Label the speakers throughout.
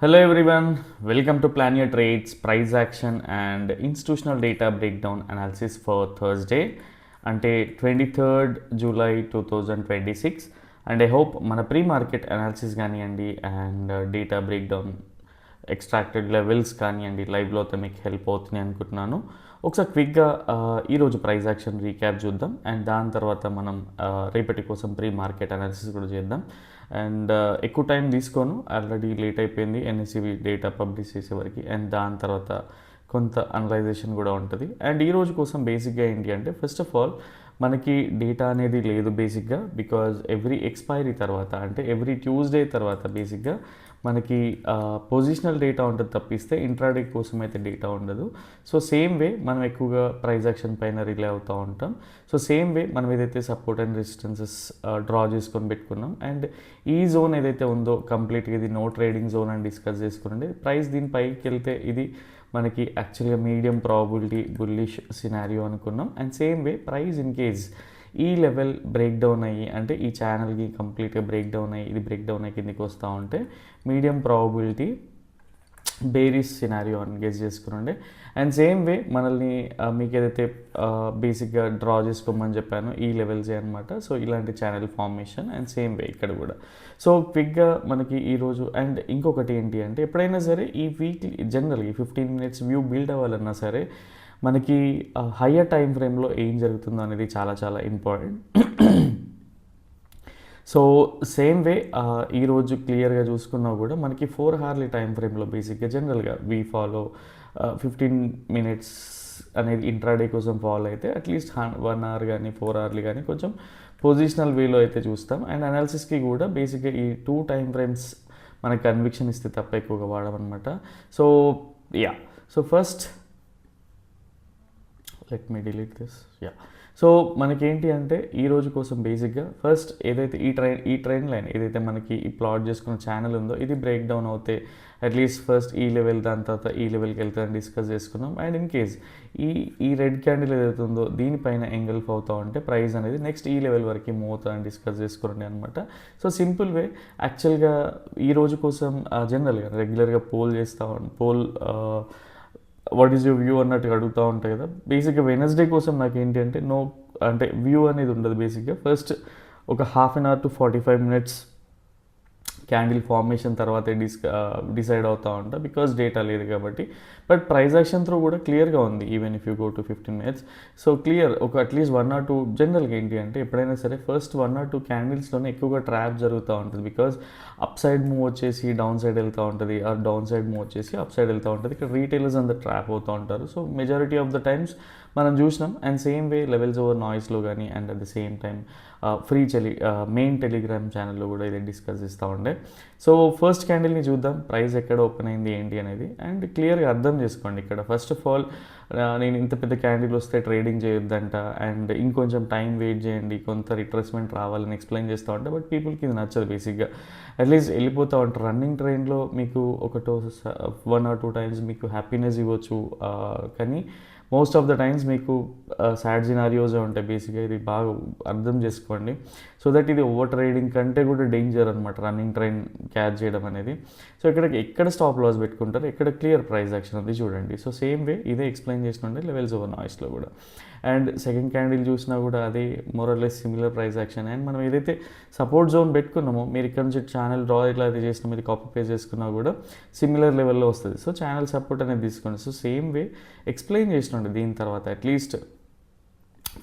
Speaker 1: Hello everyone, welcome to Plan Your Trades, Price Action and Institutional Data Breakdown Analysis for Thursday అంటే 23rd July 2026 and I hope మన pre market analysis కానివ్వండి and data breakdown extracted levels కానివ్వండి లైవ్లో అయితే మీకు help అవుతుంది అనుకుంటున్నాను. ఒకసారి క్విక్గా ఈరోజు ప్రైస్ యాక్షన్ రీక్యాప్ చూద్దాం అండ్ దాని తర్వాత మనం రేపటి కోసం ప్రీ మార్కెట్ అనాలిసిస్ కూడా చేద్దాం. అండ్ ఎక్కువ టైం తీసుకోను, ఆల్రెడీ లేట్ అయిపోయింది ఎన్ఎస్సివి డేటా పబ్లిష్ చేసేవరకు. అండ్ దాని తర్వాత కొంత అనలైజేషన్ కూడా ఉంటుంది. అండ్ ఈ రోజు కోసం బేసిక్గా ఏంటి అంటే ఫస్ట్ ఆఫ్ ఆల్ మనకి డేటా అనేది లేదు బేసిక్గా, బికాజ్ ఎవ్రీ ఎక్స్పైరీ తర్వాత అంటే ఎవ్రీ ట్యూస్డే తర్వాత బేసిక్గా మనకి పొజిషనల్ డేటా ఉంటుంది తప్పిస్తే ఇంట్రాడే కోసం అయితే డేటా ఉండదు. సో సేమ్ వే మనం ఎక్కువగా ప్రైస్ యాక్షన్ పైన రిలే అవుతూ ఉంటాం. సో సేమ్ వే మనం ఏదైతే సపోర్ట్ అండ్ రెసిస్టెన్సెస్ డ్రా చేసుకొని పెట్టుకున్నాం అండ్ ఈ జోన్ ఏదైతే ఉందో కంప్లీట్గా ఇది నో ట్రేడింగ్ జోన్ అని డిస్కస్ చేసుకునండి. ప్రైస్ దీని పైకి వెళ్తే ఇది మనకి యాక్చువల్గా మీడియం ప్రాబిలిటీ బుల్లిష్ సినారియో అనుకున్నాం. And same way price in case ఈ లెవెల్ బ్రేక్ డౌన్ అయ్యి అంటే ఈ ఛానల్కి కంప్లీట్గా బ్రేక్ డౌన్ అయ్యి ఇది బ్రేక్ డౌన్ అయ్యి కిందికి వస్తూ ఉంటే మీడియం ప్రాబిలిటీ బేరిష్ సినారియో అని గెస్ చేసుకునండి. అండ్ సేమ్ వే మనల్ని మీకు ఏదైతే బేసిక్గా డ్రా చేసుకోమని చెప్పానో ఈ లెవెల్సే అనమాట. సో ఇలాంటి ఛానల్ ఫార్మేషన్ అండ్ సేమ్ వే ఇక్కడ కూడా. సో క్విక్గా మనకి ఈరోజు అండ్ ఇంకొకటి ఏంటి అంటే ఎప్పుడైనా సరే ఈ వీక్లీ జనరల్గా ఈ 15 minutes వ్యూ బిల్డ్ అవ్వాలన్నా సరే మనకి హయ్యర్ టైం ఫ్రేమ్లో ఏం జరుగుతుందో అనేది చాలా చాలా ఇంపార్టెంట్. సో సేమ్ వే ఈరోజు క్లియర్గా చూసుకున్నా కూడా మనకి 4 hourly టైం ఫ్రేమ్లో బేసిక్గా జనరల్గా వీ ఫాలో 15 minutes అనేది ఇంట్రాడే కోసం ఫాలో అయితే అట్లీస్ట్ 1 hour కానీ 4 hourly కానీ కొంచెం పొజిషనల్ వేలో అయితే చూస్తాం. అండ్ అనాలిసిస్కి కూడా బేసిక్గా ఈ 2 టైం ఫ్రేమ్స్ మనకు కన్విక్షన్ ఇస్తే తప్ప ఎక్కువగా వాడమన్నమాట. So yeah, so first let me delete this. Yeah, so మనకేంటి అంటే ఈ రోజు కోసం బేసిక్గా ఫస్ట్ ఏదైతే ఈ ట్రెండ్ లైన్ ఏదైతే మనకి ఈ ప్లాట్ చేసుకున్న ఛానల్ ఉందో ఇది బ్రేక్ డౌన్ అవుతే అట్లీస్ట్ ఫస్ట్ ఈ లెవెల్ దాని తర్వాత ఈ లెవెల్కి వెళ్తుందని డిస్కస్ చేసుకున్నాం. అండ్ ఇన్ కేస్ ఈ రెడ్ క్యాండిల్ ఏదైతే ఉందో దీనిపైన ఎంగల్ఫ్ అవుతా ఉంటే ప్రైస్ అనేది నెక్స్ట్ ఈ లెవెల్ వరకు మూవ్ అవుతుందని డిస్కస్ చేసుకోండి అనమాట. సో సింపుల్ వే యాక్చువల్గా ఈ రోజు కోసం జనరల్గా రెగ్యులర్గా poll what is your view అన్నట్టుగా అడుగుతూ ఉంటాయి కదా. బేసిక్గా వెనస్డే కోసం నాకు ఏంటి అంటే వ్యూ అనేది ఉండదు. బేసిక్గా ఫస్ట్ ఒక 1/2 hour to 45 minutes candle formation తర్వాత డిసైడ్ అవుతూ ఉంటా బికాస్ డేటా లేదు కాబట్టి. బట్ ప్రైస్ యాక్షన్ త్రూ కూడా క్లియర్గా ఉంది even if you go to 15 minutes. So clear ఒక అట్లీస్ట్ 1 or 2 జనరల్గా ఏంటి అంటే ఎప్పుడైనా సరే ఫస్ట్ 1 or 2 క్యాండిల్స్లోనే ఎక్కువగా ట్రాప్ జరుగుతూ ఉంటుంది. బికాజ్ అప్ సైడ్ మూవ్ వచ్చేసి డౌన్ సైడ్ వెళ్తూ ఉంటుంది, ఆర్ డౌన్ సైడ్ మూవ్ వచ్చేసి అప్ సైడ్ వెళ్తూ ఉంటుంది. ఇక్కడ రీటైలర్స్ అంతా ట్రాప్ అవుతూ ఉంటారు. So majority of the times మనం చూసినాం. And same way levels over నాయిస్లో కానీ and at the same time main Telegram ఛానల్లో కూడా ఇది డిస్కస్ చేస్తూ ఉండే. సో ఫస్ట్ క్యాండిల్ని చూద్దాం ప్రైస్ ఎక్కడ ఓపెన్ అయింది ఏంటి అనేది అండ్ క్లియర్గా అర్థం చేసుకోండి. ఇక్కడ ఫస్ట్ ఆఫ్ ఆల్ నేను ఇంత పెద్ద క్యాండిల్ వస్తే ట్రేడింగ్ చేయొద్దంట అండ్ ఇంకొంచెం టైం వెయిట్ చేయండి కొంత రిట్రెస్మెంట్ రావాలని ఎక్స్ప్లెయిన్ చేస్తూ ఉంటా. బట్ పీపుల్కి ఇది నచ్చదు బేసిక్గా. అట్లీస్ట్ వెళ్ళిపోతూ ఉంటారు రన్నింగ్ ట్రైన్లో మీకు 1 or 2 times మీకు హ్యాపీనెస్ ఇవ్వచ్చు, కానీ మోస్ట్ ఆఫ్ ద టైమ్స్ మీకు సాడ్ సినారియోసే ఉంటాయి. బేసిక్గా ఇది బాగా అర్థం చేసుకోండి. సో దట్ ఇది ఓవర్ ట్రేడింగ్ కంటే కూడా డేంజర్ అనమాట రన్నింగ్ ట్రైన్ క్యాచ్ చేయడం అనేది. సో ఎక్కడ స్టాప్ లాస్ పెట్టుకుంటారు, ఎక్కడ క్లియర్ ప్రైస్ యాక్షన్ అది చూడండి. సో సేమ్ వే ఇదే ఎక్స్ప్లెయిన్ చేసినంటే లెవెల్స్ ఓవర్ నాయిస్లో కూడా. అండ్ సెకండ్ క్యాండిల్ చూసినా కూడా అదే మోరల్లెస్ సిమిలర్ ప్రైస్ యాక్షన్. అండ్ మనం ఏదైతే సపోర్ట్ జోన్ పెట్టుకున్నామో మీరు ఇక్కడ నుంచి ఛానల్ డ్రా ఎట్లా అయితే చేసినా మీరు కాపీ పేస్ట్ చేసుకున్నా కూడా సిమిలర్ లెవెల్లో వస్తుంది. సో ఛానల్ సపోర్ట్ అనేది తీసుకోండి. సో సేమ్ వే ఎక్స్ప్లెయిన్ చేసినండి. దీని తర్వాత అట్లీస్ట్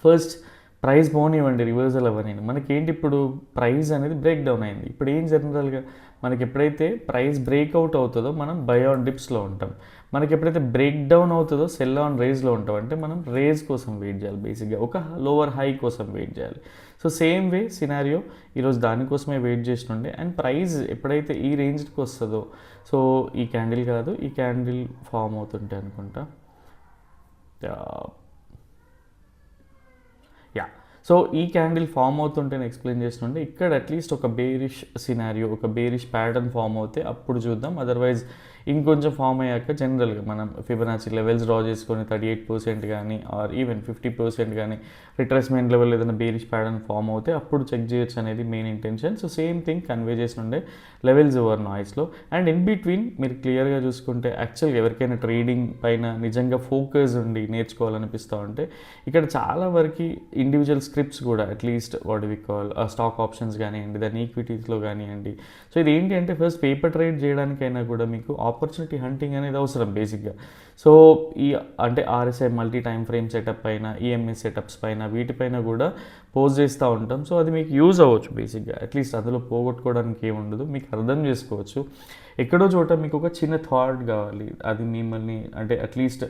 Speaker 1: ఫస్ట్ ప్రైస్ పోనివ్వండి, రివర్సల్ అవ్వనండి. మనకేంటి ఇప్పుడు ప్రైస్ అనేది బ్రేక్ డౌన్ అయింది. ఇప్పుడు ఏం జనరల్గా మనకి ఎప్పుడైతే ప్రైస్ బ్రేక్అవుట్ అవుతుందో మనం బై ఆన్ డిప్స్లో ఉంటాం. మనకి ఎప్పుడైతే బ్రేక్ డౌన్ అవుతుందో సెల్ ఆన్ రేజ్లో ఉంటాం. అంటే మనం రేజ్ కోసం వెయిట్ చేయాలి, బేసిక్గా ఒక లోవర్ హై కోసం వెయిట్ చేయాలి. సో సేమ్ వే సినారియో ఈరోజు దానికోసమే వెయిట్ చేసినండే. అండ్ ప్రైస్ ఎప్పుడైతే ఈ రేంజ్కి వస్తుందో, సో ఈ క్యాండిల్ కాదు ఈ క్యాండిల్ ఫామ్ అవుతుంటే అనుకుంటా, యా, సో ఈ క్యాండిల్ ఫామ్ అవుతుంటే నేను ఎక్స్ప్లెయిన్ చేస్తుంటే ఇక్కడ అట్లీస్ట్ ఒక బేరిష్ సినారియో ఒక బేరిష్ ప్యాటర్న్ ఫామ్ అవుతే అప్పుడు చూద్దాం. అదర్వైజ్ ఇంకొంచెం ఫామ్ అయ్యాక జనరల్గా మనం ఫిబొనాచి లెవెల్స్ డ్రా చేసుకొని 38% కానీ ఆర్ ఈవెన్ 50% కానీ రిట్రేస్మెంట్ లెవెల్ ఏదైనా బేరిష్ ప్యాటర్న్ ఫామ్ అవుతే అప్పుడు చెక్ చేయొచ్చు అనేది main intention. So same thing convey చేసి ఉండే లెవెల్స్ ఓవర్ నాయిస్లో. అండ్ ఇన్ బిట్వీన్ మీరు క్లియర్గా చూసుకుంటే యాక్చువల్గా ఎవరికైనా ట్రేడింగ్ పైన నిజంగా ఫోకస్ ఉండి నేర్చుకోవాలనిపిస్తూ ఉంటే ఇక్కడ చాలా వరకు ఇండివిజువల్ స్క్రిప్ట్స్ కూడా at least what we call stock options కానివ్వండి, దాని ఈక్విటీస్లో కానివ్వండి. సో ఇది ఏంటి అంటే ఫస్ట్ పేపర్ ట్రేడ్ చేయడానికైనా కూడా మీకు ఆపర్చునిటీ హంటింగ్ అనేది అవసరం బేసిక్గా. సో ఈ అంటే RSI multi time frame setup పైన, ఈఎంఎస్ సెటప్స్ పైన, వీటిపైన కూడా పోస్ట్ చేస్తూ ఉంటాం. సో అది మీకు యూజ్ అవ్వచ్చు బేసిక్గా. అట్లీస్ట్ అందులో పోగొట్టుకోవడానికి ఏముండదు, మీకు అర్థం చేసుకోవచ్చు. ఎక్కడో చోట మీకు ఒక చిన్న థాట్ కావాలి, అది మిమ్మల్ని అంటే అట్లీస్ట్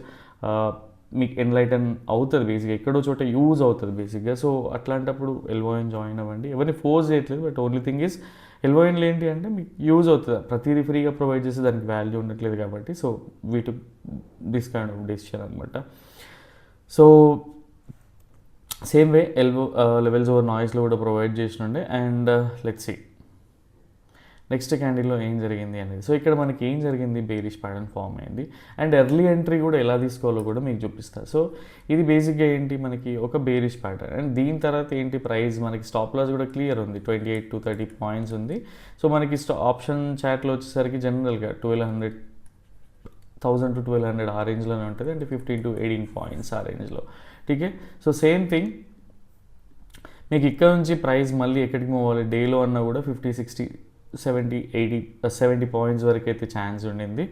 Speaker 1: మీకు ఎన్లైటన్ అవుతుంది బేసిక్గా, ఎక్కడో చోట యూజ్ అవుతుంది బేసిక్గా. సో అట్లాంటప్పుడు ఎల్ఓఎన్ జాయిన్ అవ్వండి. ఎవరిని ఫోర్స్ చేయట్లేదు, బట్ ఓన్లీ థింగ్ ఈజ్ ఎల్ఓఎన్లు ఏంటి అంటే మీకు యూజ్ అవుతుంది. ప్రతిదీ ఫ్రీగా ప్రొవైడ్ చేస్తే దానికి వాల్యూ ఉండట్లేదు కాబట్టి సో వీటి దిస్ కైండ్ ఆఫ్ డెసిషన్ అనమాట. So same way levels over నాయిస్లో కూడా ప్రొవైడ్ చేసినండే. అండ్ లెట్స్ సీ నెక్స్ట్ క్యాండిల్లో ఏం జరిగింది అనేది. సో ఇక్కడ మనకి ఏం జరిగింది, బేరిష్ ప్యాటర్న్ ఫామ్ అయింది. అండ్ ఎర్లీ ఎంట్రీ కూడా ఎలా తీసుకోవాలో కూడా మీకు చూపిస్తారు. సో ఇది బేసిక్గా ఏంటి, మనకి ఒక బేరిష్ ప్యాటర్న్. అండ్ దీని తర్వాత ఏంటి, ప్రైస్ మనకి స్టాప్ లాస్ కూడా క్లియర్ ఉంది, 28 to 30 పాయింట్స్ ఉంది. సో మనకి ఆప్షన్ చాట్లో వచ్చేసరికి జనరల్గా 1000 to 1200 ఆ రేంజ్లోనే ఉంటుంది. అంటే 15 to 18 పాయింట్స్ ఆ రేంజ్లో. ఠీకే. సో సేమ్ థింగ్ మీకు ఇక్కడ నుంచి ప్రైస్ మళ్ళీ ఎక్కడికి మూవ్ అవ్వాలి, డేలో అన్నా కూడా 50, 60, 70 పాయింట్స్ వరకు అయితే ఛాన్స్ ఉండింది.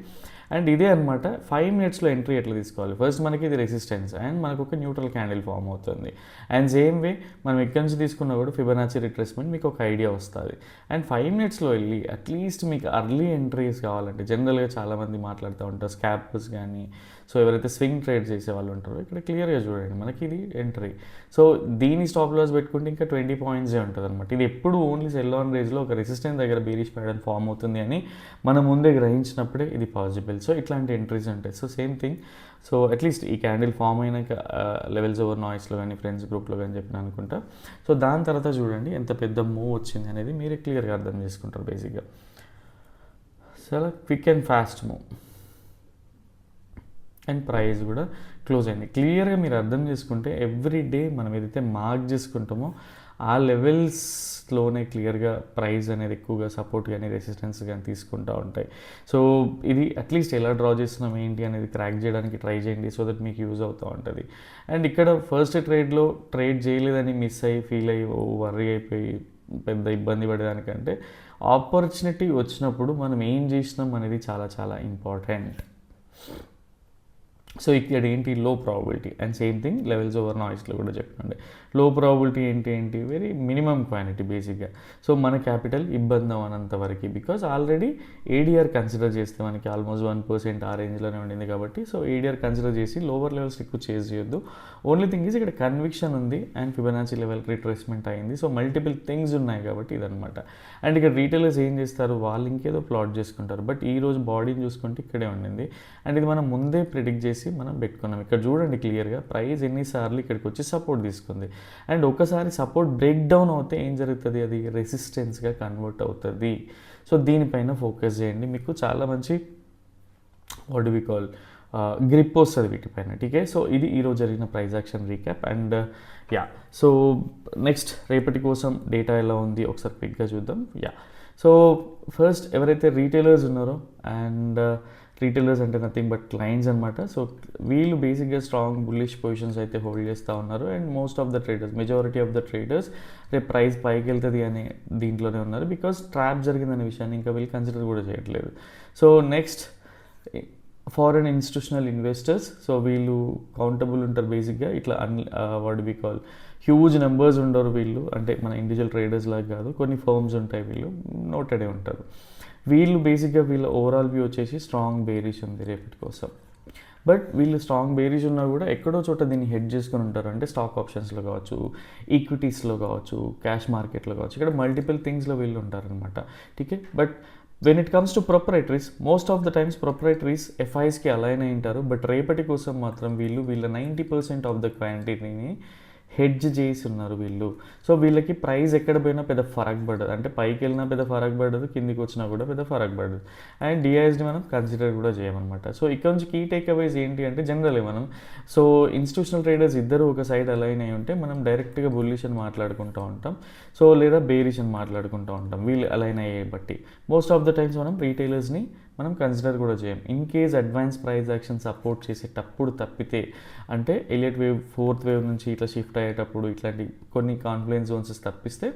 Speaker 1: అండ్ ఇదే అనమాట 5 మినిట్స్లో ఎంట్రీ ఎట్లా తీసుకోవాలి. ఫస్ట్ మనకి ఇది రెసిస్టెన్స్ అండ్ మనకు ఒక న్యూట్రల్ క్యాండిల్ ఫామ్ అవుతుంది. అండ్ సేమ్ వే మనం ఎక్కడి నుంచి తీసుకున్నా కూడా ఫిబొనాచి రిట్రేస్మెంట్ మీకు ఒక ఐడియా వస్తుంది. అండ్ 5 మినిట్స్లో వెళ్ళి అట్లీస్ట్ మీకు అర్లీ ఎంట్రీస్ కావాలంటే జనరల్గా చాలామంది మాట్లాడుతూ ఉంటారు స్కాల్పర్స్ కానీ, సో ఎవరైతే స్వింగ్ ట్రేడ్ చేసే వాళ్ళు ఉంటారో ఇక్కడ క్లియర్గా చూడండి మనకి ఇది ఎంట్రీ. సో దీని స్టాప్ లాస్ పెట్టుకుంటే ఇంకా 20 పాయింట్సే ఉంటుంది అనమాట. ఇది ఎప్పుడు ఓన్లీ సెల్ ఆన్ రేంజ్లో ఒక రెసిస్టెన్స్ దగ్గర బేరిష్ ప్యాటర్న్ ఫామ్ అవుతుంది అని మనం ముందే గ్రహించినప్పుడే ఇది పాసిబుల్. సో ఇట్లాంటి ఎంట్రీస్ ఉంటాయి. So same thing. So at least ఈ క్యాండిల్ ఫామ్ అయినాక లెవెల్స్ ఓవర్ నాయిస్లో కానీ ఫ్రెండ్స్ గ్రూప్లో కానీ చెప్పిన అనుకుంటా. సో దాని తర్వాత చూడండి ఎంత పెద్ద మూవ్ వచ్చింది అనేది మీరే క్లియర్గా అర్థం చేసుకుంటారు బేసిక్గా. చాలా quick and fast move and price కూడా క్లోజ్ అయింది. క్లియర్గా మీరు అర్థం చేసుకుంటే ఎవ్రీ డే మనం ఏదైతే మార్క్ చేసుకుంటామో ఆ లెవెల్స్లోనే క్లియర్గా ప్రైస్ అనేది ఎక్కువగా సపోర్ట్ కానీ రెసిస్టెన్స్ కానీ తీసుకుంటూ ఉంటాయి. సో ఇది అట్లీస్ట్ ఎలా డ్రా చేస్తున్నాం ఏంటి అనేది క్రాక్ చేయడానికి ట్రై చేయండి, సో దట్ మీకు యూజ్ అవుతూ ఉంటుంది. అండ్ ఇక్కడ ఫస్ట్ ట్రేడ్లో ట్రేడ్ చేయలేదని మిస్ అయ్యి ఫీల్ అయ్యి వర్రీ అయిపోయి పెద్ద ఇబ్బంది పడేదానికంటే ఆపర్చునిటీ వచ్చినప్పుడు మనం ఏం చేసినాం అనేది చాలా చాలా ఇంపార్టెంట్. సో ఇక్కడ ఏంటి, low probability. And same thing levels over నాయిస్లో కూడా చెప్పండి. లో ప్రాబిలిటీ ఏంటి వెరీ మినిమం క్వాంటిటీ బేసిక్గా. సో మన క్యాపిటల్ ఇబ్బంది అవ్వనంత వరకు, బికాజ్ ఆల్రెడీ ఏడిఆర్ కన్సిడర్ చేస్తే మనకి ఆల్మోస్ట్ 1% ఆ రేంజ్లోనే ఉండింది కాబట్టి సో ఏడిఆర్ కన్సిడర్ చేసి లోవర్ లెవెల్స్ ఎక్కువ చేజ్ చేయొద్దు. ఓన్లీ థింగ్ ఈజ్ ఇక్కడ కన్విక్షన్ ఉంది అండ్ ఫిబొనాచి లెవెల్ రిట్రేస్మెంట్ అయింది. సో మల్టిపుల్ థింగ్స్ ఉన్నాయి కాబట్టి ఇదనమాట. అండ్ ఇక్కడ రీటైలర్స్ ఏం చేస్తారు, వాళ్ళు ఇంకేదో ప్లాట్ చేసుకుంటారు. బట్ ఈ రోజు బాడీని చూసుకుంటే ఇక్కడే ఉండింది. అండ్ ఇది మనం ముందే ప్రిడిక్ట్ చేసి మనం పెట్టుకున్నాం. ఇక్కడ చూడండి క్లియర్గా ప్రైస్ ఎన్నిసార్లు ఇక్కడికి వచ్చి సపోర్ట్ తీసుకుంది. అండ్ ఒకసారి సపోర్ట్ బ్రేక్ డౌన్ అవుతే ఏం జరుగుతుంది, అది రెసిస్టెన్స్గా కన్వర్ట్ అవుతుంది. సో దీనిపైన ఫోకస్ చేయండి, మీకు చాలా మంచి వాట్ వి కాల్ గ్రిప్ వస్తుంది వీటిపైన. ఠీకే. సో ఇది ఈరోజు జరిగిన price action recap. And yeah, so next రేపటి కోసం డేటా ఎలా ఉంది ఒకసారి క్విక్గా చూద్దాం. యా, సో ఫస్ట్ ఎవరైతే రీటైలర్స్ ఉన్నారో, అండ్ రీటైలర్స్ అంటే నథింగ్ బట్ క్లయింట్స్ అనమాట. సో వీళ్ళు బేసిక్గా స్ట్రాంగ్ బుల్లిష్ పొజిషన్స్ అయితే హోల్డ్ చేస్తూ ఉన్నారు. And most of the traders, majority of the traders రేపు ప్రైస్ పైకి వెళ్తుంది అనే దీంట్లోనే ఉన్నారు. బికాస్ ట్రాప్ జరిగిందనే విషయాన్ని ఇంకా వీళ్ళు కన్సిడర్ కూడా చేయట్లేదు. So next foreign institutional investors. So వీళ్ళు కౌంటబుల్ ఉంటారు బేసిక్గా. ఇట్లా what we call huge numbers ఉండరు వీళ్ళు, అంటే మన ఇండివిజువల్ ట్రేడర్స్ లాగా కాదు, కొన్ని ఫర్మ్స్ ఉంటాయి, వీళ్ళు నోటెడే ఉంటారు. వీళ్ళు బేసిక్గా వీళ్ళ ఓవరాల్ వ్యూ వచ్చేసి స్ట్రాంగ్ బేరిష్ ఉంది రేపటి కోసం. బట్ వీళ్ళు స్ట్రాంగ్ బేరిష్ ఉన్నా కూడా ఎక్కడో చోట దీన్ని హెడ్ చేసుకుని ఉంటారు. అంటే స్టాక్ ఆప్షన్స్లో కావచ్చు, ఈక్విటీస్లో కావచ్చు, క్యాష్ మార్కెట్లో కావచ్చు, ఇక్కడ మల్టిపుల్ థింగ్స్లో వీళ్ళు ఉంటారనమాట. ఠీకే. But when it comes to proprietaries, most of the times proprietaries ఎఫ్ఐస్కి అలైన్ అయి ఉంటారు. బట్ రేపటి కోసం మాత్రం వీళ్ళ 90% ఆఫ్ ద క్వాంటిటీని హెడ్జ్ చేసి ఉన్నారు వీళ్ళు. సో వీళ్ళకి ప్రైస్ ఎక్కడ పోయినా పెద్ద ఫరక్ పడదు, అంటే పైకి వెళ్ళినా పెద్ద ఫరక్ పడదు, కిందికి వచ్చినా కూడా పెద్ద ఫరక్ పడదు. అండ్ డిఐఎస్ని మనం కన్సిడర్ కూడా చేయమన్నమాట. సో ఇక్కడ నుంచి కీ టేక్ అవేస్ ఏంటి అంటే జనరల్లీ మనం సో ఇన్స్టిట్యూషనల్ ట్రేడర్స్ ఇద్దరు ఒక సైడ్ అలైన్ అయి ఉంటే మనం డైరెక్ట్గా బుల్లిష్ అని మాట్లాడుకుంటూ ఉంటాం, సో లేదా బేరిష్ అని మాట్లాడుకుంటూ ఉంటాం వీళ్ళు అలైన్ అయ్యే బట్టి. మోస్ట్ ఆఫ్ ద టైమ్స్ మనం రీటైలర్స్ని మనం కన్సిడర్ కూడా చేయం. In case advance price action support చేసేటప్పుడు తప్పితే, అంటే ఎలియట్ వేవ్ 4th వేవ్ నుంచి ఇట్లా షిఫ్ట్ అయ్యేటప్పుడు ఇట్లాంటి కొన్ని కాన్ఫ్లుయెన్స్ జోన్సెస్ తప్పిస్తే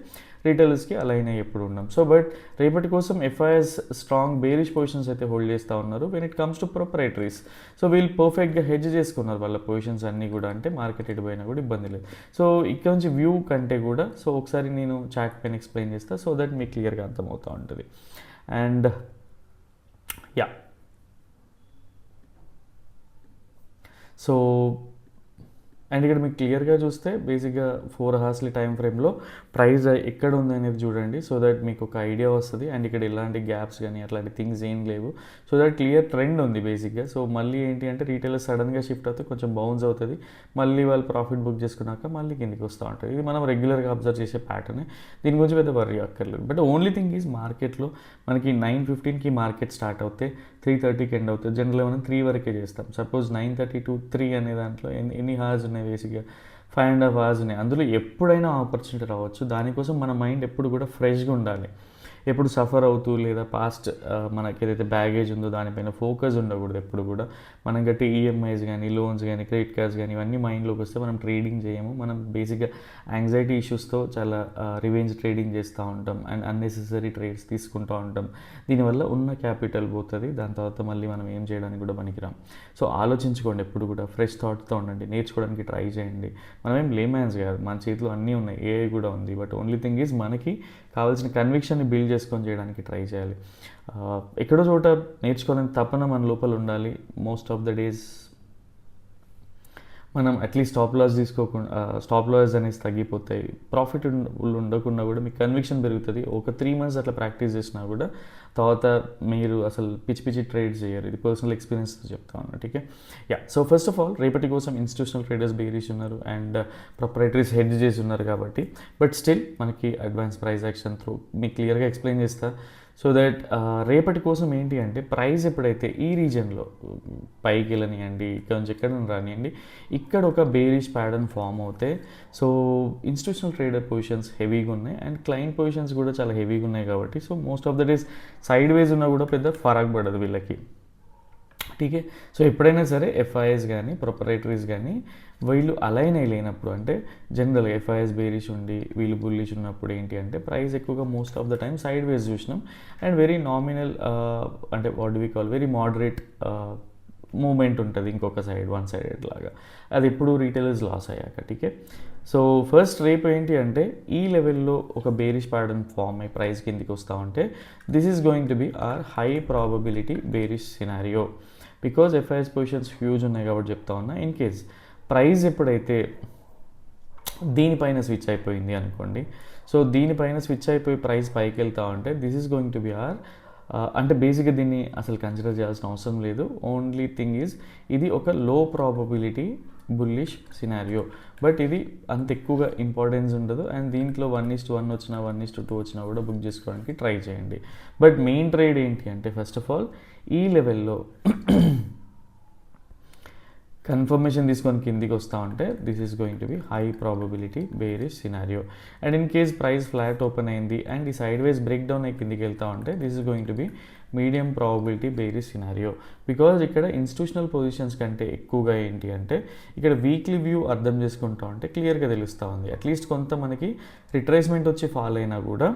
Speaker 1: రీటైలర్స్కి అలైన్ అయ్యి ఎప్పుడు ఉన్నాం. సో బట్ రేపటి కోసం ఎఫ్ఐఎస్ స్ట్రాంగ్ బేరిష్ పొజిషన్స్ అయితే హోల్డ్ చేస్తూ ఉన్నారు when it comes to proprietaries. So వీళ్ళు పర్ఫెక్ట్గా హెడ్జ్ చేసుకున్నారు వాళ్ళ పొజిషన్స్ అన్నీ కూడా, అంటే మార్కెట్ ఎటు పోయినా కూడా ఇబ్బంది లేదు. సో ఇక్కడ నుంచి వ్యూ కంటే కూడా సో ఒకసారి నేను చార్ట్ పైన ఎక్స్ప్లెయిన్ చేస్తాను, సో దట్ మీకు క్లియర్గా అర్థమవుతూ ఉంటుంది. అండ్ యా, సో అండ్ ఇక్కడ మీకు క్లియర్గా చూస్తే బేసిక్గా 4 అవర్స్లీ టైం ఫ్రేమ్లో ప్రైస్ ఎక్కడ ఉంది అనేది చూడండి, సో దట్ మీకు ఒక ఐడియా వస్తుంది. అండ్ ఇక్కడ ఎలాంటి గ్యాప్స్ కానీ అట్లాంటి థింగ్స్ ఏం లేవు, సో దట్ క్లియర్ ట్రెండ్ ఉంది బేసిక్గా. సో మళ్ళీ ఏంటి అంటే రీటైలర్ సడన్గా షిఫ్ట్ అవుతే కొంచెం బౌన్స్ అవుతుంది, మళ్ళీ వాళ్ళు ప్రాఫిట్ బుక్ చేసుకున్నాక మళ్ళీ కిందికి వస్తూ ఉంటుంది. ఇది మనం రెగ్యులర్గా అబ్జర్వ్ చేసే ప్యాటర్న్, దీని గురించి పెద్ద వర్రీ అక్కర్లేదు. బట్ ఓన్లీ థింగ్ ఈజ్ మార్కెట్లో మనకి 9:15కి మార్కెట్ స్టార్ట్ అవుతే 3:30కి ఎండ్ అవుతుంది. జనరల్గా మనం 3 వరకే చేస్తాం. సపోజ్ 9:30 to 3 అనే దాంట్లో ఎన్ని హార్స్ ఉన్నాయి, బేసిక్గా 5.5 hours ఉన్నాయి. అందులో ఎప్పుడైనా ఆపర్చునిటీ రావచ్చు. దానికోసం మన మైండ్ ఎప్పుడు కూడా ఫ్రెష్గా ఉండాలి. ఎప్పుడు సఫర్ అవుతూ లేదా పాస్ట్ మనకి ఏదైతే బ్యాగేజ్ ఉందో దానిపైన ఫోకస్ ఉండకూడదు ఎప్పుడు కూడా. మనం గట్టి ఈఎంఐస్ కానీ లోన్స్ కానీ క్రెడిట్ కార్డ్స్ కానీ ఇవన్నీ మైండ్లోకి వస్తే మనం ట్రేడింగ్ చేయము. మనం బేసిక్గా యాంగ్జైటీ ఇష్యూస్తో చాలా రివెంజ్ ట్రేడింగ్ చేస్తూ ఉంటాం అండ్ అన్నెసెసరీ ట్రేడ్స్ తీసుకుంటూ ఉంటాం. దీనివల్ల ఉన్న క్యాపిటల్ పోతుంది, దాని తర్వాత మళ్ళీ మనం ఏం చేయడానికి కూడా పనికిరాం. సో ఆలోచించుకోండి, ఎప్పుడు కూడా ఫ్రెష్ థాట్తో ఉండండి, నేర్చుకోవడానికి ట్రై చేయండి. మనమేం లేమ్యాన్స్ కాదు, మన చేతిలో అన్నీ ఉన్నాయి, ఏఐ కూడా ఉంది. బట్ ఓన్లీ థింగ్ ఈజ్ మనకి కావాల్సిన కన్విక్షన్ని బిల్డ్ చేసుకొని చేయడానికి ట్రై చేయాలి. ఎక్కడో చోట నేర్చుకోవాలని తపన మన లోపల ఉండాలి. మోస్ట్ ఆఫ్ ద డేస్ మనం అట్లీస్ట్ స్టాప్ లాస్ తీసుకోకుండా స్టాప్ లాస్ అనేసి తగ్గిపోతాయి. ప్రాఫిట్ ఉండకుండా కూడా మీకు కన్విక్షన్ పెరుగుతుంది. ఒక 3 months అట్లా ప్రాక్టీస్ చేసినా కూడా తర్వాత మీరు అసలు పిచ్చి పిచ్చి ట్రేడ్స్ చేయరు. ఇది పర్సనల్ ఎక్స్పీరియన్స్తో చెప్తా ఉన్నా. Okay, yeah. So first of all రేపటి కోసం ఇన్స్టిట్యూషనల్ ట్రేడర్స్ బేరిష్ ఉన్నారు అండ్ ప్రొపరేటరీస్ హెడ్జ్ చేసి ఉన్నారు కాబట్టి, బట్ స్టిల్ మనకి అడ్వాన్స్ ప్రైస్ యాక్షన్ త్రూ మీకు క్లియర్గా ఎక్స్ప్లెయిన్ చేస్తా. సో దట్ రేపటి కోసం ఏంటి అంటే ప్రైస్ ఎప్పుడైతే ఈ రీజన్లో పైకి వెళ్ళనియండి, ఇక్కడ నుంచి ఎక్కడ రానియండి, ఇక్కడ ఒక బేరిష్ ప్యాటర్న్ ఫామ్ అవుతే సో ఇన్స్టిట్యూషనల్ ట్రేడర్ పొజిషన్స్ హెవీగా ఉన్నాయి అండ్ క్లయింట్ పొజిషన్స్ కూడా చాలా హెవీగా ఉన్నాయి కాబట్టి so most of the days side వేస్ ఉన్నా కూడా పెద్ద ఫరక్ పడదు వీళ్ళకి. ఠీకే. సో ఎప్పుడైనా సరే ఎఫ్ఐఎస్ కానీ ప్రొపరేటరీస్ కానీ వీళ్ళు అలైన్ అయ్యలేనప్పుడు, అంటే జనరల్గా ఎఫ్ఐఎస్ బేరిష్ ఉండి వీళ్ళు బుల్లిష్ ఉన్నప్పుడు ఏంటి అంటే ప్రైస్ ఎక్కువగా most of the time sideways చూసినాం అండ్ వెరీ నామినల్ అంటే what do we call very moderate movement ఉంటుంది ఇంకొక సైడ్, వన్ సైడెడ్ లాగా. అది ఎప్పుడు రీటైలర్స్ లాస్ అయ్యాక. ఠీకే. సో ఫస్ట్ రేపు ఏంటి అంటే ఈ లెవెల్లో ఒక బేరిష్ ప్యాటర్న్ ఫామ్ అయ్యి ప్రైస్ కిందికి వస్తూ ఉంటే this is going to be a high probability bearish scenario. Because FIs positions huge ఉన్నాయి కాబట్టి చెప్తా ఉన్నా. ఇన్ కేస్ ప్రైస్ ఎప్పుడైతే దీనిపైన స్విచ్ అయిపోయింది అనుకోండి, సో దీనిపైన స్విచ్ అయిపోయి ప్రైస్ పైకి వెళ్తా ఉంటే this is going to be a అంటే బేసిక్గా దీన్ని అసలు కన్సిడర్ చేయాల్సిన అవసరం లేదు. ఓన్లీ థింగ్ ఈజ్ ఇది ఒక లో ప్రాబబిలిటీ బుల్లిష్ సినారియో, బట్ ఇది అంత ఎక్కువగా ఇంపార్టెన్స్ ఉండదు అండ్ దీంట్లో 1:1 వచ్చినా 1:2 వచ్చినా కూడా బుక్ చేసుకోవడానికి ట్రై చేయండి. బట్ మెయిన్ ట్రేడ్ ఏంటి అంటే ఫస్ట్ ఆఫ్ ఆల్ ఈ లెవెల్లో కన్ఫర్మేషన్ తీసుకొని కిందికి వస్తూ ఉంటే this is going to be high probability bearish scenario. And in case price flat open అయింది అండ్ ఈ సైడ్ వేస్ బ్రేక్ డౌన్ అయ్యి కిందికి వెళ్తూ ఉంటే this is going to B medium probability bearish scenario. Because ఇక్కడ ఇన్స్టిట్యూషనల్ పొజిషన్స్ కంటే ఎక్కువగా ఏంటి అంటే ఇక్కడ వీక్లీ వ్యూ అర్థం చేసుకుంటా ఉంటే క్లియర్గా తెలుస్తూ ఉంది. అట్లీస్ట్ కొంత మనకి రిట్రేస్మెంట్ వచ్చి ఫాల్ అయినా కూడా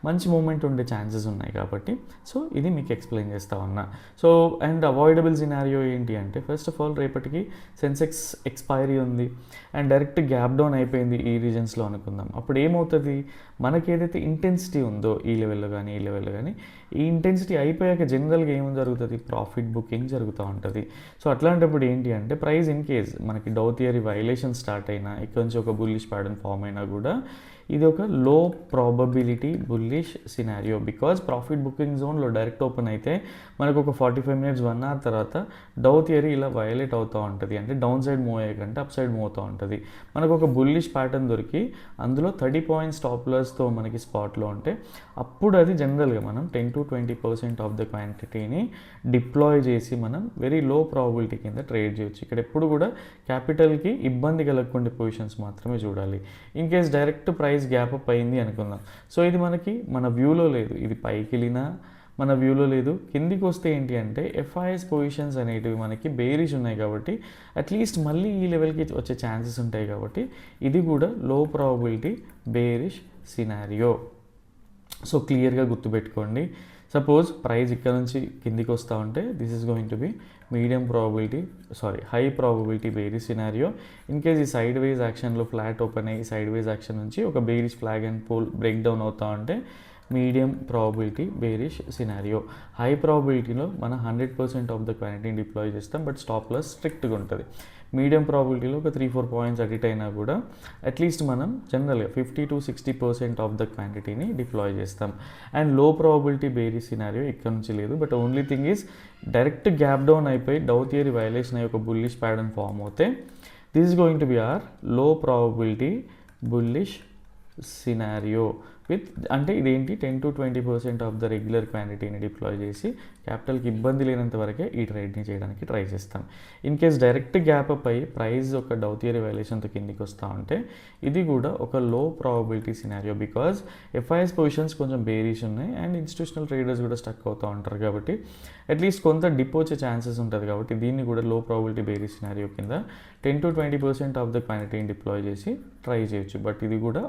Speaker 1: మంచి మూమెంట్ ఉండే ఛాన్సెస్ ఉన్నాయి కాబట్టి సో ఇది మీకు ఎక్స్ప్లెయిన్ చేస్తూ ఉన్నా. సో అండ్ అవాయిడబుల్ సినారియో ఏంటి అంటే ఫస్ట్ ఆఫ్ ఆల్ రేపటికి సెన్సెక్స్ ఎక్స్పైరీ ఉంది అండ్ డైరెక్ట్ గ్యాప్ డౌన్ అయిపోయింది ఈ రీజన్స్లో అనుకుందాం. అప్పుడు ఏమవుతుంది, మనకి ఏదైతే ఇంటెన్సిటీ ఉందో ఈ లెవెల్లో కానీ ఈ లెవెల్లో కానీ ఈ ఇంటెన్సిటీ అయిపోయాక జనరల్గా ఏం జరుగుతుంది, ప్రాఫిట్ బుకింగ్ జరుగుతూ ఉంటుంది. సో అట్లాంటప్పుడు ఏంటి అంటే ప్రైస్ ఇన్ కేస్ మనకి డౌ థియరీ వైలేషన్ స్టార్ట్ అయినా ఇక్కడ నుంచి ఒక బుల్లిష్ ప్యాటర్న్ ఫామ్ అయినా కూడా ఇది ఒక లో probability bullish scenario. Because profit booking జోన్లో డైరెక్ట్ ఓపెన్ అయితే మనకు ఒక 45 మినిట్స్ 1 అవర్ తర్వాత డౌ థియరీ ఇలా వయలేట్ అవుతూ ఉంటుంది, అంటే డౌన్ సైడ్ మూవ్ అయ్యే కంటే అప్ సైడ్ మూవ్ అవుతూ ఉంటుంది. మనకు ఒక బుల్లిష్ ప్యాటర్న్ దొరికి అందులో 30 పాయింట్స్ స్టాప్ లాస్తో మనకి స్పాట్లో ఉంటే అప్పుడు అది జనరల్గా మనం 10-20% ఆఫ్ ద క్వాంటిటీని డిప్లాయ్ చేసి మనం వెరీ లో ప్రాబిలిటీ కింద ట్రేడ్ చేయొచ్చు. ఇక్కడ ఎప్పుడు కూడా క్యాపిటల్కి ఇబ్బంది కలగకుండా పొజిషన్స్ మాత్రమే చూడాలి. In case direct price gap up అయింది అనుకుందాం, సో ఇది మనకి మన వ్యూలో లేదు, ఇది పైకి వెళ్ళినా మన వ్యూలో లేదు. కిందికి వస్తే ఏంటి అంటే ఎఫ్ఐఎస్ పొజిషన్స్ అనేటివి మనకి బేరిష్ ఉన్నాయి కాబట్టి అట్లీస్ట్ మళ్ళీ ఈ లెవెల్కి వచ్చే ఛాన్సెస్ ఉంటాయి కాబట్టి ఇది కూడా లో ప్రాబిలిటీ బేరిష్ సినారియో. సో క్లియర్గా గుర్తుపెట్టుకోండి. సపోజ్ ప్రైస్ ఇక్కడ నుంచి కిందికి వస్తూ ఉంటే this is going to be high probability bearish scenario. In case ఈ సైడ్ వేజ్ యాక్షన్లో ఫ్లాట్ ఓపెన్ అయ్యి సైడ్ వేజ్ యాక్షన్ నుంచి ఒక bearish flag and pole break down అవుతా ఉంటే medium probability bearish scenario. High ప్రాబిలిటీలో మనం 100% ఆఫ్ ద క్వాంటిటీని డిప్లాయ్ చేస్తాం, బట్ స్టాప్ లాస్ స్ట్రిక్ట్గా ఉంటుంది. మీడియం ప్రాబిలిటీలో ఒక 3-4 పాయింట్స్ అడిట్ అయినా కూడా అట్లీస్ట్ మనం జనరల్గా 50-60% ఆఫ్ ద క్వాంటిటీని డిప్లాయ్ చేస్తాం. And low probability bearish scenario ఇక్కడ నుంచి లేదు, but only thing is direct gap down అయిపోయి డౌ థియరీ వయలేషన్ అయ్యి ఒక బుల్లిష్ ప్యాటర్న్ ఫామ్ అవుతే this is going to be a low probability bullish scenario with, అంటే ఇదేంటి 10-20% ఆఫ్ ద రెగ్యులర్ క్వాంటిటీని డిప్లాయ్ చేసి క్యాపిటల్కి ఇబ్బంది లేనంత వరకే ఈ ట్రేడ్ని చేయడానికి ట్రై చేస్తాం. In case direct gap up అయ్యి ప్రైస్ ఒక డౌ థియరీ వైలేషన్తో కిందికి వస్తూ ఉంటే ఇది కూడా ఒక low probability scenario. Because FIs positions కొంచెం బేరిష్ ఉన్నాయి అండ్ ఇన్స్టిట్యూషనల్ ట్రేడర్స్ కూడా స్టక్ అవుతూ ఉంటారు కాబట్టి అట్లీస్ట్ కొంత డిప్ వచ్చే ఛాన్సెస్ ఉంటుంది కాబట్టి దీన్ని కూడా లో ప్రాబిలిటీ బేరిష్ సినారియో కింద 10-20% ఆఫ్ ద క్వాంటిటీని డిప్లాయ్ చేసి ట్రై చేయొచ్చు. బట్ ఇది కూడా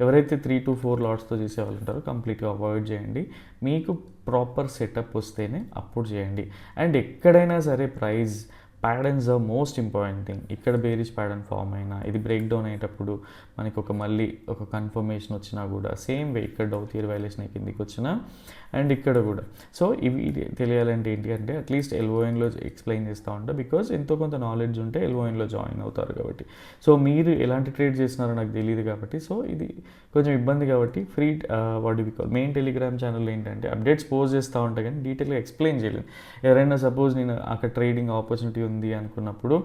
Speaker 1: ఎవరైతే 3-4 లాట్స్తో చేసే వాళ్ళు ఉంటారో కంప్లీట్గా అవాయిడ్ చేయండి. మీకు ప్రాపర్ సెటప్ వస్తేనే అప్పుడు చేయండి. అండ్ ఎక్కడైనా సరే price patterns are most important thing. ఇక్కడ బేరిష్ ప్యాటర్న్ ఫామ్ అయినా ఇది బ్రేక్ డౌన్ అయ్యేటప్పుడు మనకి మళ్ళీ ఒక కన్ఫర్మేషన్ వచ్చినా కూడా సేమ్ వే ఇక్కడ డౌ థియరీ వైలేషన్ కిందికి వచ్చినా అండ్ ఇక్కడ కూడా. సో ఇవి తెలియాలంటే ఏంటి అంటే అట్లీస్ట్ ఎల్ఓఎన్లో ఎక్స్ప్లెయిన్ చేస్తూ ఉంటా, బికాజ్ ఎంతో కొంత నాలెడ్జ్ ఉంటే ఎల్ఓఎన్లో జాయిన్ అవుతారు కాబట్టి. సో మీరు ఎలాంటి ట్రేడ్ చేస్తున్నారో నాకు తెలియదు కాబట్టి సో ఇది కొంచెం ఇబ్బంది కాబట్టి ఫ్రీ మెయిన్ టెలిగ్రామ్ ఛానల్లో ఏంటంటే అప్డేట్స్ పోస్ట్ చేస్తూ ఉంటాయి కానీ డీటెయిల్గా ఎక్స్ప్లెయిన్ చేయలేదు. ఎవరైనా సపోజ్ నేను అక్కడ ట్రేడింగ్ ఆపర్చునిటీ ఉంది అనుకున్నప్పుడు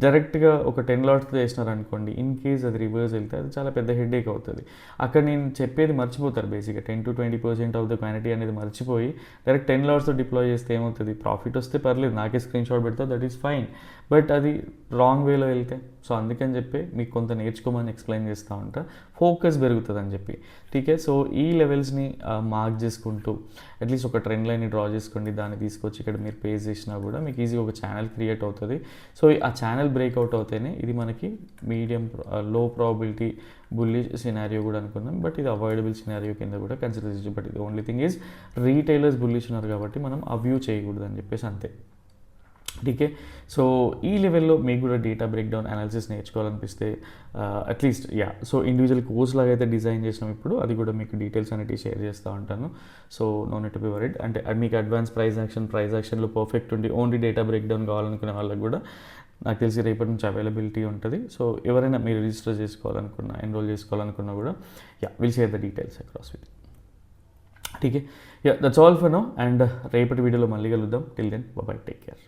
Speaker 1: డైరెక్ట్గా ఒక 10 లాట్స్తో చేసినారనుకోండి, ఇన్ కేస్ అది రివర్స్ వెళ్తే అది చాలా పెద్ద హెడేక్ అవుతుంది. అక్కడ నేను చెప్పేది మర్చిపోతారు బేసిక్గా 10-20% ఆఫ్ ద క్వాంటిటీ అనేది మర్చిపోయి డైరెక్ట్ 10 లాట్స్తో డిప్లాయ్ చేస్తే ఏమవుతుంది, ప్రాఫిట్ వస్తే పర్లేదు నాకే స్క్రీన్ షాట్ పెడతా దట్ ఈస్ ఫైన్, బట్ అది రాంగ్ వేలో వెళ్తే. సో అందుకని చెప్పి మీకు కొంత నేర్చుకోమని ఎక్స్ప్లెయిన్ చేస్తూ ఉంటా, ఫోకస్ పెరుగుతుంది అని చెప్పి. ఠీకే. సో ఈ లెవెల్స్ని మార్క్ చేసుకుంటూ అట్లీస్ట్ ఒక ట్రెండ్ లైన్ని డ్రా చేసుకోండి, దాన్ని తీసుకొచ్చి ఇక్కడ మీరు పేస్ చేసినా కూడా మీకు ఈజీగా ఒక ఛానల్ క్రియేట్ అవుతుంది. సో ఆ ఛానల్ బ్రేక్అవుట్ అవుతేనే ఇది మనకి మీడియం లో ప్రాబిలిటీ బుల్లిష్ సినారియో కూడా అనుకున్నాం, బట్ ఇది అవాయిడబుల్ సినారియో కింద కూడా కన్సిడర్ చేయొచ్చు. బట్ ఇది only thing is retailers bullish ఉన్నారు కాబట్టి మనం అవ్యూ చేయకూడదు అని చెప్పేసి అంతే. ఠీకే. సో ఈ లెవెల్లో మీకు కూడా డేటా బ్రేక్డౌన్ అనాలిసిస్ నేర్చుకోవాలనిపిస్తే అట్లీస్ట్ సో ఇండివిజువల్ కోర్స్ లాగా అయితే డిజైన్ చేసినాం ఇప్పుడు, అది కూడా మీకు డీటెయిల్స్ అనేవి షేర్ చేస్తూ ఉంటాను. So no need to be worried. అంటే మీకు అడ్వాన్స్ ప్రైస్ యాక్షన్లో పర్ఫెక్ట్ ఉండి ఓన్లీ డేటా బ్రేక్డౌన్ కావాలనుకునే వాళ్ళకి కూడా నాకు తెలిసి రేపటి నుంచి అవైలబిలిటీ ఉంటుంది. సో ఎవరైనా మీరు రిజిస్టర్ చేసుకోవాలనుకున్నా ఎన్రోల్ చేసుకోవాలనుకున్నా కూడా will share the details across with. ఠీకే. That's all for now and రేపటి వీడియోలో మళ్ళీ కలుద్దాం. Till then bye, take care.